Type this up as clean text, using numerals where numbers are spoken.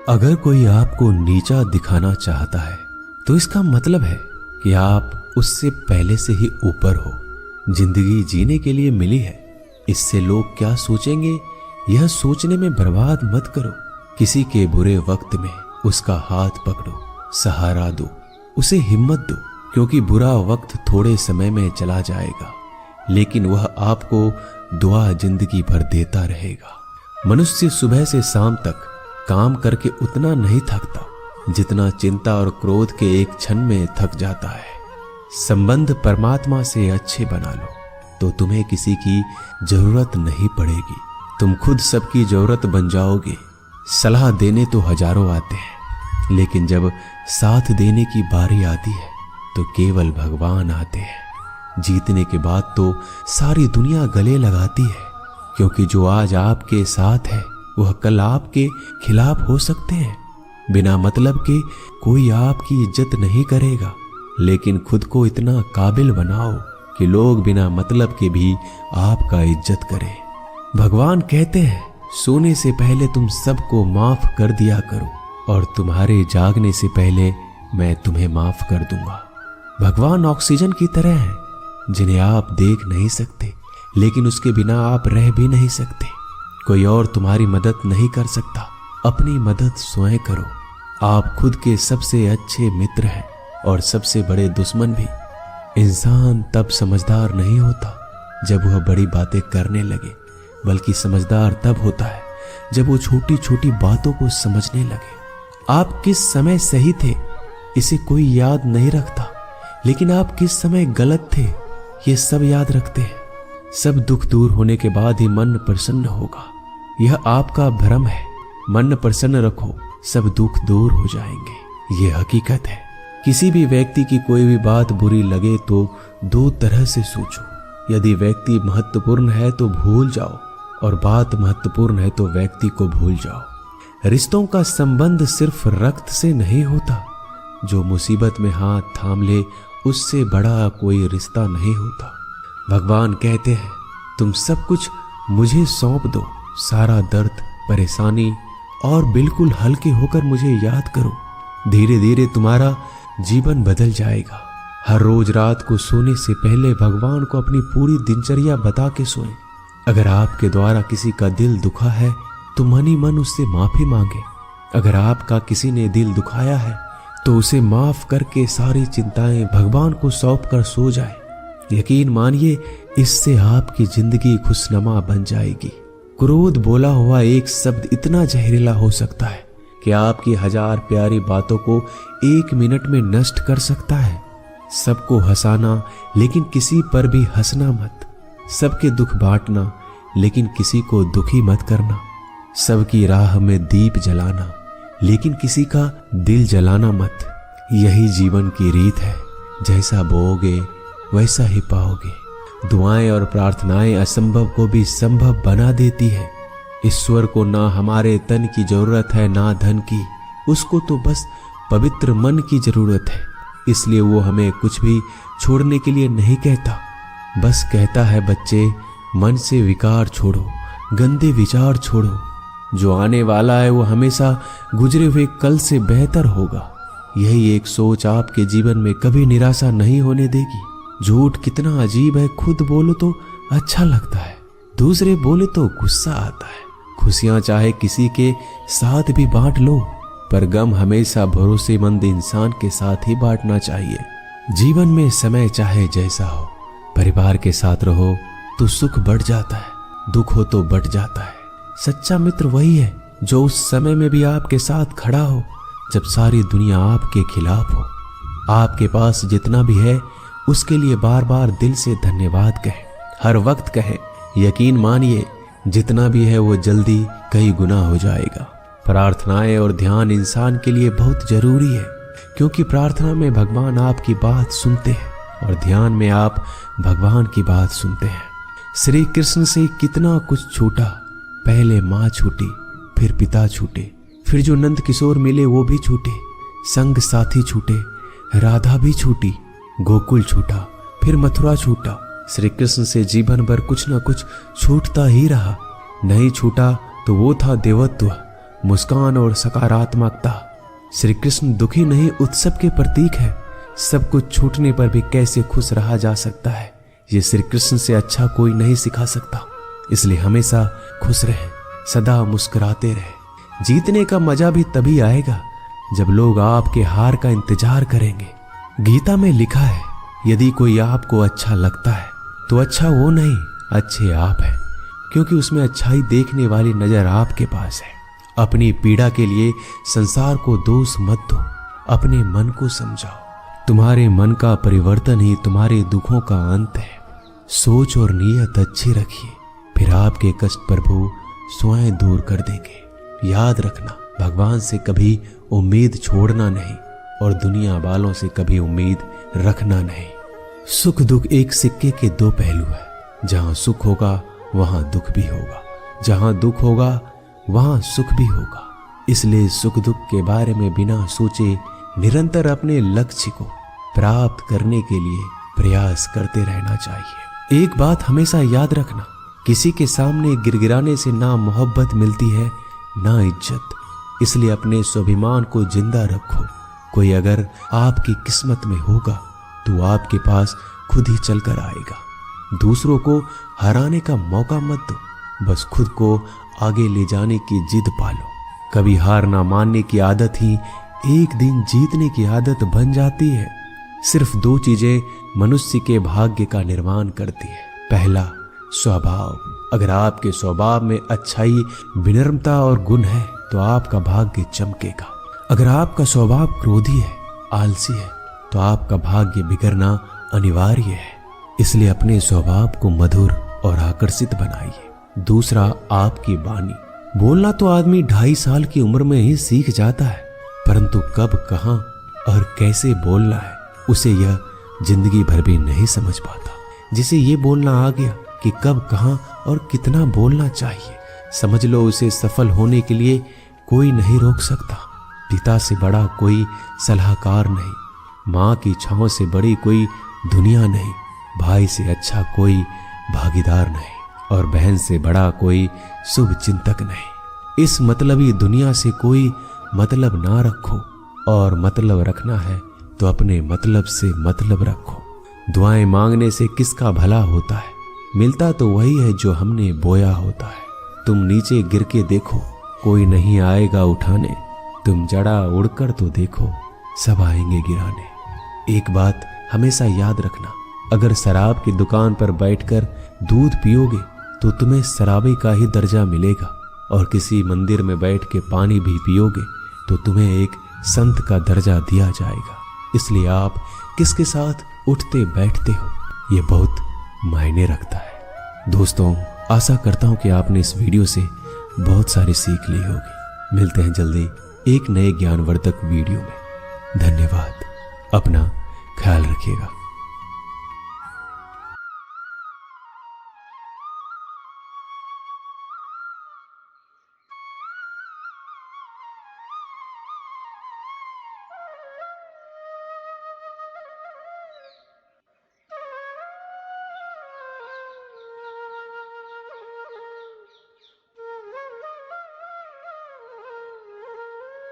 अगर कोई आपको नीचा दिखाना चाहता है तो इसका मतलब है कि आप उससे पहले से ही ऊपर हो। जिंदगी जीने के लिए मिली है, इससे लोग क्या सोचेंगे यह सोचने में बर्बाद मत करो। किसी के बुरे वक्त में उसका हाथ पकड़ो, सहारा दो, उसे हिम्मत दो, क्योंकि बुरा वक्त थोड़े समय में चला जाएगा लेकिन वह आपको दुआ जिंदगी भर देता रहेगा। मनुष्य सुबह से शाम तक काम करके उतना नहीं थकता जितना चिंता और क्रोध के एक क्षण में थक जाता है। संबंध परमात्मा से अच्छे बना लो तो तुम्हें किसी की जरूरत नहीं पड़ेगी, तुम खुद सबकी जरूरत बन जाओगे। सलाह देने तो हजारों आते हैं लेकिन जब साथ देने की बारी आती है तो केवल भगवान आते हैं। जीतने के बाद तो सारी दुनिया गले लगाती है, क्योंकि जो आज आपके साथ है वह कल आपके खिलाफ हो सकते हैं। बिना मतलब के कोई आपकी इज्जत नहीं करेगा, लेकिन खुद को इतना काबिल बनाओ कि लोग बिना मतलब के भी आपका इज्जत करें। भगवान कहते हैं सोने से पहले तुम सबको माफ कर दिया करो और तुम्हारे जागने से पहले मैं तुम्हें माफ कर दूंगा। भगवान ऑक्सीजन की तरह है जिन्हें आप देख नहीं सकते, लेकिन उसके बिना आप रह भी नहीं सकते। कोई और तुम्हारी मदद नहीं कर सकता, अपनी मदद स्वयं करो। आप खुद के सबसे अच्छे मित्र हैं और सबसे बड़े दुश्मन भी। इंसान तब समझदार नहीं होता जब वह बड़ी बातें करने लगे, बल्कि समझदार तब होता है जब वो छोटी छोटी बातों को समझने लगे। आप किस समय सही थे इसे कोई याद नहीं रखता, लेकिन आप किस समय गलत थे ये सब याद रखते हैं। सब दुख दूर होने के बाद ही मन प्रसन्न होगा, यह आपका भ्रम है। मन प्रसन्न रखो, सब दुख दूर हो जाएंगे, ये हकीकत है। किसी भी व्यक्ति की कोई भी बात बुरी लगे तो दो तरह से सोचो। यदि व्यक्ति महत्वपूर्ण है तो भूल जाओ और बात महत्वपूर्ण है तो व्यक्ति को भूल जाओ। रिश्तों का संबंध सिर्फ रक्त से नहीं होता, जो मुसीबत में हाथ थाम ले उससे बड़ा कोई रिश्ता नहीं होता। भगवान कहते हैं तुम सब कुछ मुझे सौंप दो, सारा दर्द परेशानी, और बिल्कुल हल्के होकर मुझे याद करो। धीरे धीरे तुम्हारा जीवन बदल जाएगा। हर रोज रात को सोने से पहले भगवान को अपनी पूरी दिनचर्या बता के सोएं। अगर आपके द्वारा किसी का दिल दुखा है तो मन ही मन उससे माफी मांगे। अगर आपका किसी ने दिल दुखाया है तो उसे माफ करके सारी चिंताएं भगवान को सौंप कर सो जाए। यकीन मानिए इससे आपकी जिंदगी खुशनुमा बन जाएगी। क्रोध बोला हुआ एक शब्द इतना जहरीला हो सकता है कि आपकी हजार प्यारी बातों को 1 मिनट में नष्ट कर सकता है। सबको हंसाना लेकिन किसी पर भी हंसना मत। सबके दुख बांटना लेकिन किसी को दुखी मत करना। सबकी राह में दीप जलाना लेकिन किसी का दिल जलाना मत। यही जीवन की रीत है, जैसा बोओगे वैसा ही पाओगे। दुआएं और प्रार्थनाएं असंभव को भी संभव बना देती है। ईश्वर को ना हमारे तन की जरूरत है ना धन की, उसको तो बस पवित्र मन की जरूरत है। इसलिए वो हमें कुछ भी छोड़ने के लिए नहीं कहता, बस कहता है बच्चे मन से विकार छोड़ो, गंदे विचार छोड़ो। जो आने वाला है वो हमेशा गुजरे हुए कल से बेहतर होगा। यही एक सोच आपके जीवन में कभी निराशा नहीं होने देगी। झूठ कितना अजीब है, खुद बोलो तो अच्छा लगता है, दूसरे बोले तो गुस्सा आता है। खुशियां चाहे किसी के साथ भी बांट लो, पर गम हमेशा भरोसेमंद इंसान के साथ ही बांटना चाहिए। जीवन में समय चाहे जैसा हो, परिवार के साथ रहो तो सुख बढ़ जाता है, दुख हो तो बढ़ जाता है। सच्चा मित्र वही है जो उस समय में भी आपके साथ खड़ा हो जब सारी दुनिया आपके खिलाफ हो। आपके पास जितना भी है उसके लिए बार बार दिल से धन्यवाद कहें, हर वक्त कहें। यकीन मानिए जितना भी है वो जल्दी कई गुना हो जाएगा। प्रार्थनाएं और ध्यान इंसान के लिए बहुत जरूरी है, क्योंकि प्रार्थना में भगवान आपकी बात सुनते हैं और ध्यान में आप भगवान की बात सुनते हैं। श्री कृष्ण से कितना कुछ छूटा, पहले माँ छूटी, फिर पिता छूटे, फिर जो नंद किशोर मिले वो भी छूटे, संग साथी छूटे, राधा भी छूटी, गोकुल छूटा, फिर मथुरा छूटा। श्री कृष्ण से जीवन भर कुछ न कुछ छूटता ही रहा। नहीं छूटा तो वो था देवत्व, मुस्कान और सकारात्मकता। श्री कृष्ण दुखी नहीं, उत्सव के प्रतीक है। सब कुछ छूटने पर भी कैसे खुश रहा जा सकता है, ये श्री कृष्ण से अच्छा कोई नहीं सिखा सकता। इसलिए हमेशा खुश रहें, सदा मुस्कुराते रहें। जीतने का मजा भी तभी आएगा जब लोग आपके हार का इंतजार करेंगे। गीता में लिखा है, यदि कोई आपको अच्छा लगता है तो अच्छा वो नहीं, अच्छे आप हैं, क्योंकि उसमें अच्छाई देखने वाली नजर आपके पास है। अपनी पीड़ा के लिए संसार को दोष मत दो, अपने मन को समझाओ। तुम्हारे मन का परिवर्तन ही तुम्हारे दुखों का अंत है। सोच और नीयत अच्छी रखिए, फिर आपके कष्ट प्रभु स्वयं दूर कर देंगे। याद रखना, भगवान से कभी उम्मीद छोड़ना नहीं और दुनिया वालों से कभी उम्मीद रखना नहीं। सुख दुख एक सिक्के के दो पहलू है। जहां सुख होगा वहां दुख भी होगा, जहां दुख होगा वहां सुख भी होगा। इसलिए सुख दुख के बारे में बिना सोचे निरंतर अपने लक्ष्य को प्राप्त करने के लिए प्रयास करते रहना चाहिए। एक बात हमेशा याद रखना, किसी के सामने गिड़गिड़ाने से ना मोहब्बत मिलती है ना इज्जत। इसलिए अपने स्वाभिमान को जिंदा रखो। कोई अगर आपकी किस्मत में होगा तो आपके पास खुद ही चलकर आएगा। दूसरों को हराने का मौका मत दो, बस खुद को आगे ले जाने की जिद पालो। कभी हार ना मानने की आदत ही एक दिन जीतने की आदत बन जाती है। सिर्फ दो चीजें मनुष्य के भाग्य का निर्माण करती है। पहला, स्वभाव। अगर आपके स्वभाव में अच्छाई, विनम्रता और गुण है तो आपका भाग्य चमकेगा। अगर आपका स्वभाव क्रोधी है, आलसी है, तो आपका भाग्य बिगड़ना अनिवार्य है। इसलिए अपने स्वभाव को मधुर और आकर्षित बनाइए। दूसरा, आपकी वाणी। बोलना तो आदमी 2.5 साल की उम्र में ही सीख जाता है, परंतु कब, कहां और कैसे बोलना है उसे यह जिंदगी भर भी नहीं समझ पाता। जिसे ये बोलना आ गया कि कब, कहां और कितना बोलना चाहिए, समझ लो उसे सफल होने के लिए कोई नहीं रोक सकता। पिता से बड़ा कोई सलाहकार नहीं, माँ की छांव से बड़ी कोई दुनिया नहीं, भाई से अच्छा कोई भागीदार नहीं और बहन से बड़ा कोई शुभ चिंतक नहीं। इस मतलबी दुनिया से कोई मतलब ना रखो, और मतलब रखना है तो अपने मतलब से मतलब रखो। दुआएं मांगने से किसका भला होता है, मिलता तो वही है जो हमने बोया होता है। तुम नीचे गिर के देखो, कोई नहीं आएगा उठाने। तुम जड़ा उड़कर तो देखो, सब आएंगे गिराने। एक बात हमेशा याद रखना, अगर शराब की दुकान पर बैठकर दूध पियोगे तो तुम्हें शराबी का ही दर्जा मिलेगा, और किसी मंदिर में बैठ के पानी भी पियोगे तो तुम्हें एक संत का दर्जा दिया जाएगा। इसलिए आप किसके साथ उठते बैठते हो ये बहुत मायने रखता है। दोस्तों, आशा करता हूं कि आपने इस वीडियो से बहुत सारी सीख ली होगी। मिलते हैं जल्दी एक नए ज्ञानवर्धक वीडियो में। धन्यवाद। अपना ख्याल रखिएगा।